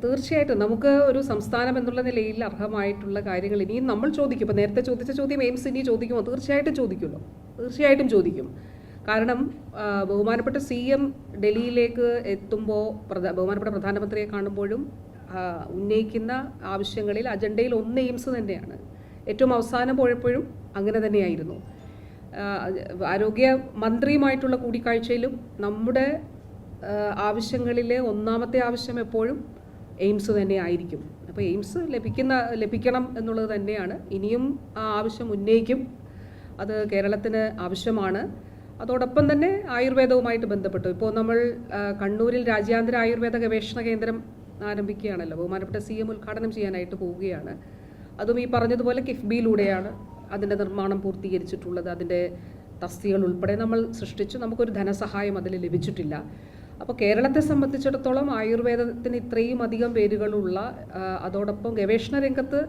തീർച്ചയായിട്ടും നമുക്ക് ഒരു സംസ്ഥാനം എന്നുള്ള നിലയിൽ അർഹമായിട്ടുള്ള കാര്യങ്ങൾ ഇനിയും നമ്മൾ ചോദിക്കും. ഇപ്പോൾ നേരത്തെ ചോദിച്ച ചോദ്യം എയിംസ് ഇനി ചോദിക്കുമോ? തീർച്ചയായിട്ടും ചോദിക്കുമല്ലോ, തീർച്ചയായിട്ടും ചോദിക്കും. കാരണം ബഹുമാനപ്പെട്ട CM ഡൽഹിയിലേക്ക് എത്തുമ്പോൾ ബഹുമാനപ്പെട്ട പ്രധാനമന്ത്രിയെ കാണുമ്പോഴും ഉന്നയിക്കുന്ന ആവശ്യങ്ങളിൽ അജണ്ടയിൽ ഒന്ന് എയിംസ് തന്നെയാണ്. ഏറ്റവും അവസാനം പോയപ്പോഴും അങ്ങനെ തന്നെയായിരുന്നു. ആരോഗ്യ മന്ത്രിയുമായിട്ടുള്ള കൂടിക്കാഴ്ചയിലും നമ്മുടെ ആവശ്യങ്ങളിലെ ഒന്നാമത്തെ ആവശ്യം എപ്പോഴും എയിംസ് തന്നെ ആയിരിക്കും. അപ്പോൾ എയിംസ് ലഭിക്കണം എന്നുള്ളത് തന്നെയാണ്. ഇനിയും ആ ആവശ്യം ഉന്നയിക്കും. അത് കേരളത്തിന് ആവശ്യമാണ്. അതോടൊപ്പം തന്നെ ആയുർവേദവുമായിട്ട് ബന്ധപ്പെട്ടു ഇപ്പോൾ നമ്മൾ കണ്ണൂരിൽ രാജ്യാന്തര ആയുർവേദ ഗവേഷണ കേന്ദ്രം ആരംഭിക്കുകയാണല്ലോ. ബഹുമാനപ്പെട്ട CM ഉദ്ഘാടനം ചെയ്യാനായിട്ട് പോവുകയാണ്. അതും ഈ പറഞ്ഞതുപോലെ കിഫ്ബിയിലൂടെയാണ് അതിൻ്റെ നിർമ്മാണം പൂർത്തീകരിച്ചിട്ടുള്ളത്. അതിൻ്റെ തസ്തികൾ ഉൾപ്പെടെ നമ്മൾ സൃഷ്ടിച്ചു. നമുക്കൊരു ധനസഹായം അതിൽ ലഭിച്ചിട്ടില്ല. അപ്പോൾ കേരളത്തെ സംബന്ധിച്ചിടത്തോളം ആയുർവേദത്തിന് ഇത്രയും അധികം പേരുകളുള്ള, അതോടൊപ്പം ഗവേഷണ രംഗത്ത്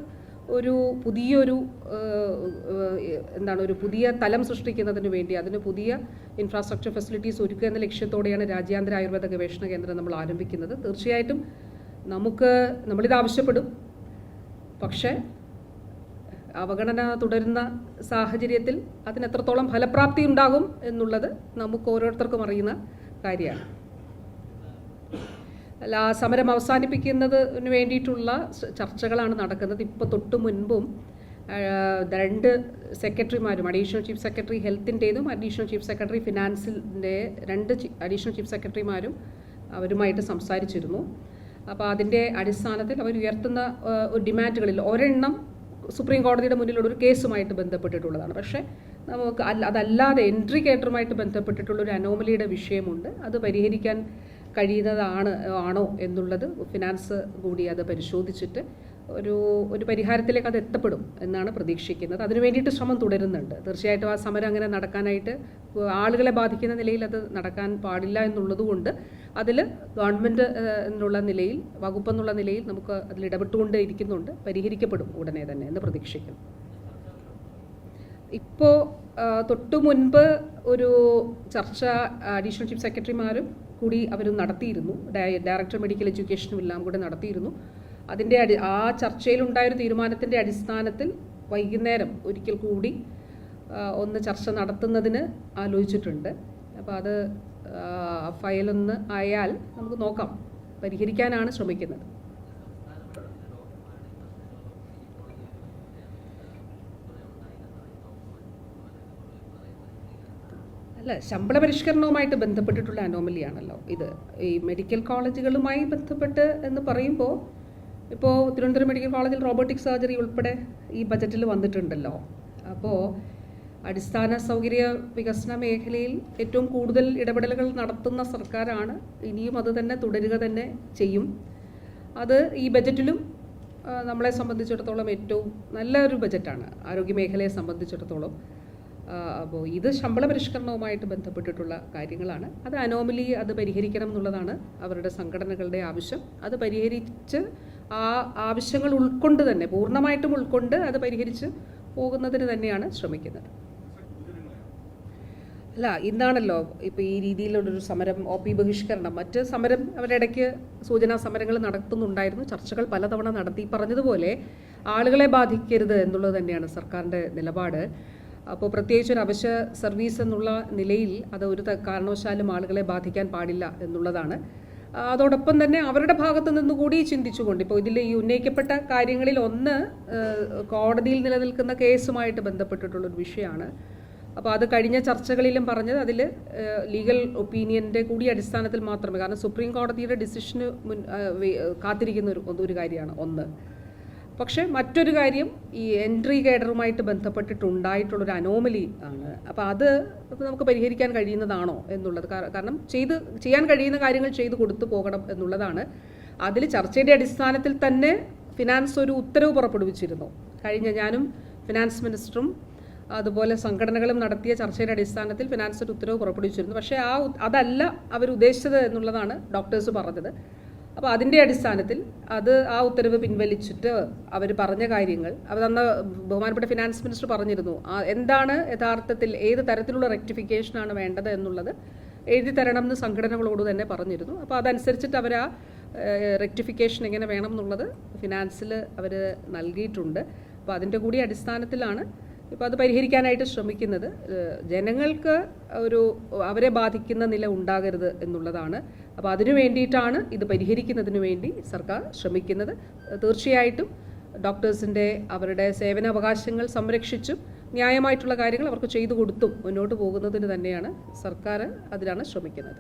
ഒരു പുതിയൊരു ഒരു പുതിയ തലം സൃഷ്ടിക്കുന്നതിന് വേണ്ടി അതിന് പുതിയ ഇൻഫ്രാസ്ട്രക്ചർ ഫെസിലിറ്റീസ് ഒരുക്കുക എന്ന ലക്ഷ്യത്തോടെയാണ് രാജ്യാന്തര ആയുർവേദ ഗവേഷണ കേന്ദ്രം നമ്മൾ ആരംഭിക്കുന്നത്. തീർച്ചയായിട്ടും നമ്മളിത് ആവശ്യപ്പെടും. പക്ഷേ അവഗണന തുടരുന്ന സാഹചര്യത്തിൽ അതിനെത്രത്തോളം ഫലപ്രാപ്തി ഉണ്ടാകും എന്നുള്ളത് നമുക്ക് ഓരോരുത്തർക്കും അറിയുന്ന കാര്യമാണ്. സമരം അവസാനിപ്പിക്കുന്നതിന് വേണ്ടിയിട്ടുള്ള ചർച്ചകളാണ് നടക്കുന്നത്. ഇപ്പോൾ തൊട്ട് മുൻപും 2 സെക്രട്ടറിമാരും, അഡീഷണൽ ചീഫ് സെക്രട്ടറി ഹെൽത്തിൻ്റെതും അഡീഷണൽ ചീഫ് സെക്രട്ടറി ഫിനാൻസിൻ്റെ 2 അഡീഷണൽ ചീഫ് സെക്രട്ടറിമാരും അവരുമായിട്ട് സംസാരിച്ചിരുന്നു. അപ്പോൾ അതിൻ്റെ അടിസ്ഥാനത്തിൽ അവർ ഉയർത്തുന്ന ഡിമാൻഡുകളിൽ ഒരെണ്ണം സുപ്രീം കോടതിയുടെ മുന്നിലുള്ള ഒരു കേസുമായിട്ട് ബന്ധപ്പെട്ടിട്ടുള്ളതാണ്. പക്ഷേ നമുക്ക് അതല്ലാതെ എൻട്രി കേറ്ററുമായിട്ട് ബന്ധപ്പെട്ടിട്ടുള്ളൊരു അനോമലിയുടെ വിഷയമുണ്ട്. അത് പരിഹരിക്കാൻ ആണോ എന്നുള്ളത് ഫിനാൻസ് കൂടി അത് പരിശോധിച്ചിട്ട് ഒരു പരിഹാരത്തിലേക്ക് അത് എത്തപ്പെടും എന്നാണ് പ്രതീക്ഷിക്കുന്നത്. അതിനു വേണ്ടിയിട്ട് ശ്രമം തുടരുന്നുണ്ട്. തീർച്ചയായിട്ടും ആ സമരം അങ്ങനെ നടക്കാനായിട്ട് ആളുകളെ ബാധിക്കുന്ന നിലയിൽ അത് നടക്കാൻ പാടില്ല എന്നുള്ളതുകൊണ്ട് അതിൽ ഗവൺമെൻറ് എന്നുള്ള നിലയിൽ, വകുപ്പെന്നുള്ള നിലയിൽ നമുക്ക് അതിൽ ഇടപെട്ടുകൊണ്ട് ഇരിക്കുന്നുണ്ട്. പരിഹരിക്കപ്പെടും ഉടനെ തന്നെ എന്ന് പ്രതീക്ഷിക്കുന്നു. ഇപ്പോൾ തൊട്ടു മുൻപ് ഒരു ചർച്ച അഡീഷണൽ ചീഫ് സെക്രട്ടറിമാരും കൂടി അവർ നടത്തിയിരുന്നു. ഡയറക്ടർ മെഡിക്കൽ എഡ്യൂക്കേഷനും എല്ലാം കൂടെ നടത്തിയിരുന്നു. അതിൻ്റെ ആ ചർച്ചയിലുണ്ടായൊരു തീരുമാനത്തിൻ്റെ അടിസ്ഥാനത്തിൽ വൈകുന്നേരം ഒരിക്കൽ കൂടി ഒന്ന് ചർച്ച നടത്തുന്നതിന് ആലോചിച്ചിട്ടുണ്ട്. അപ്പോൾ അത് ഫയലൊന്ന് ആയാൽ നമുക്ക് നോക്കാം, പരിഹരിക്കാനാണ് ശ്രമിക്കുന്നത്. അല്ല, ശമ്പള പരിഷ്കരണവുമായിട്ട് ബന്ധപ്പെട്ടിട്ടുള്ള അനോമലിയാണല്ലോ ഇത്. ഈ മെഡിക്കൽ കോളേജുകളുമായി ബന്ധപ്പെട്ട് എന്ന് പറയുമ്പോൾ ഇപ്പോൾ തിരുവനന്തപുരം മെഡിക്കൽ കോളേജിൽ റോബോട്ടിക് സർജറി ഉൾപ്പെടെ ഈ ബജറ്റിൽ വന്നിട്ടുണ്ടല്ലോ. അപ്പോൾ അടിസ്ഥാന സൗകര്യ വികസന മേഖലയിൽ ഏറ്റവും കൂടുതൽ ഇടപെടലുകൾ നടത്തുന്ന സർക്കാരാണ്. ഇനിയും അത് തന്നെ തുടരുക തന്നെ ചെയ്യും. അത് ഈ ബജറ്റിലും നമ്മളെ സംബന്ധിച്ചിടത്തോളം ഏറ്റവും നല്ലൊരു ബജറ്റാണ് ആരോഗ്യ മേഖലയെ സംബന്ധിച്ചിടത്തോളം. അപ്പോൾ ഇത് ശമ്പള പരിഷ്കരണവുമായിട്ട് ബന്ധപ്പെട്ടിട്ടുള്ള കാര്യങ്ങളാണ്. അത് അനോമലി അത് പരിഹരിക്കണം എന്നുള്ളതാണ് അവരുടെ സംഘടനകളുടെ ആവശ്യം. അത് പരിഹരിച്ച് ആ ആവശ്യങ്ങൾ ഉൾക്കൊണ്ട് തന്നെ പൂർണ്ണമായിട്ടും ഉൾക്കൊണ്ട് അത് പരിഹരിച്ച് പോകുന്നതിന് തന്നെയാണ് ശ്രമിക്കുന്നത്. അല്ല, ഇന്നാണല്ലോ ഇപ്പോൾ ഈ രീതിയിലുള്ളൊരു സമരം, OP ബഹിഷ്കരണം, മറ്റ് സമരം അവരുടെ ഇടയ്ക്ക് സൂചനാ സമരങ്ങൾ നടത്തുന്നുണ്ടായിരുന്നു. ചർച്ചകൾ പലതവണ നടത്തി. പറഞ്ഞതുപോലെ ആളുകളെ ബാധിക്കരുത് എന്നുള്ളത് തന്നെയാണ് സർക്കാരിൻ്റെ നിലപാട്. അപ്പോൾ പ്രത്യേകിച്ച് ഒരു അവശ്യ സർവീസ് എന്നുള്ള നിലയിൽ അത് ഒരു കാരണവശാലും ആളുകളെ ബാധിക്കാൻ പാടില്ല എന്നുള്ളതാണ്. അതോടൊപ്പം തന്നെ അവരുടെ ഭാഗത്തു നിന്നുകൂടി ചിന്തിച്ചുകൊണ്ട് ഇപ്പോൾ ഇതിൽ ഈ ഉന്നയിക്കപ്പെട്ട കാര്യങ്ങളിൽ ഒന്ന് കോടതിയിൽ നിലനിൽക്കുന്ന കേസുമായിട്ട് ബന്ധപ്പെട്ടിട്ടുള്ളൊരു വിഷയമാണ്. അപ്പോൾ അത് കഴിഞ്ഞ ചർച്ചകളിലും പറഞ്ഞത് അതിൽ ലീഗൽ ഒപ്പീനിയൻ്റെ കൂടി അടിസ്ഥാനത്തിൽ മാത്രമേ, കാരണം സുപ്രീം കോടതിയുടെ ഡിസിഷന് കാത്തിരിക്കുന്ന ഒരു കാര്യമാണ് ഒന്ന്. പക്ഷേ മറ്റൊരു കാര്യം ഈ എൻട്രി കേഡറുമായിട്ട് ബന്ധപ്പെട്ടിട്ടുണ്ടായിട്ടുള്ളൊരു അനോമലി ആണ്. അപ്പോൾ അത് നമുക്ക് പരിഹരിക്കാൻ കഴിയുന്നതാണോ എന്നുള്ളത്, കാരണം ചെയ്യാൻ കഴിയുന്ന കാര്യങ്ങൾ ചെയ്തു കൊടുത്തു പോകണം എന്നുള്ളതാണ്. അതിൽ ചർച്ചയുടെ അടിസ്ഥാനത്തിൽ തന്നെ ഫിനാൻസ് ഒരു ഉത്തരവ് പുറപ്പെടുവിച്ചിരുന്നു. ഞാനും ഫിനാൻസ് മിനിസ്റ്ററും അതുപോലെ സംഘടനകളും നടത്തിയ ചർച്ചയുടെ അടിസ്ഥാനത്തിൽ ഫിനാൻസ് ഒരു ഉത്തരവ് പുറപ്പെടുവിച്ചിരുന്നു. പക്ഷേ അതല്ല അവർ ഉദ്ദേശിച്ചത് എന്നുള്ളതാണ് ഡോക്ടേഴ്സ് പറഞ്ഞത്. അപ്പോൾ അതിൻ്റെ അടിസ്ഥാനത്തിൽ ആ ഉത്തരവ് പിൻവലിച്ചിട്ട് അവർ പറഞ്ഞ കാര്യങ്ങൾ അന്ന് ബഹുമാനപ്പെട്ട ഫിനാൻസ് മിനിസ്റ്റർ പറഞ്ഞിരുന്നു എന്താണ് യഥാർത്ഥത്തിൽ ഏത് തരത്തിലുള്ള റെക്ടിഫിക്കേഷനാണ് വേണ്ടത് എന്നുള്ളത് എഴുതി തരണം എന്ന് സംഘടനകളോട് തന്നെ പറഞ്ഞിരുന്നു. അപ്പോൾ അതനുസരിച്ചിട്ട് അവർ ആ റെക്ടിഫിക്കേഷൻ എങ്ങനെ വേണം എന്നുള്ളത് ഫിനാൻസിൽ അവർ നൽകിയിട്ടുണ്ട്. അപ്പോൾ അതിൻ്റെ കൂടി അടിസ്ഥാനത്തിലാണ് ഇപ്പോൾ അത് പരിഹരിക്കാനായിട്ട് ശ്രമിക്കുന്നത്. ജനങ്ങൾക്ക് അവരെ ബാധിക്കുന്ന നില ഉണ്ടാകരുത് എന്നുള്ളതാണ്. അപ്പോൾ അതിനു വേണ്ടിയിട്ടാണ് ഇത് പരിഹരിക്കുന്നതിന് വേണ്ടി സർക്കാർ ശ്രമിക്കുന്നത്. തീർച്ചയായിട്ടും ഡോക്ടേഴ്സിൻ്റെ അവരുടെ സേവനാവകാശങ്ങൾ സംരക്ഷിച്ചും ന്യായമായിട്ടുള്ള കാര്യങ്ങൾ അവർക്ക് ചെയ്തു കൊടുത്തും മുന്നോട്ട് പോകുന്നതിന് തന്നെയാണ് സർക്കാർ അതിലാണ് ശ്രമിക്കുന്നത്.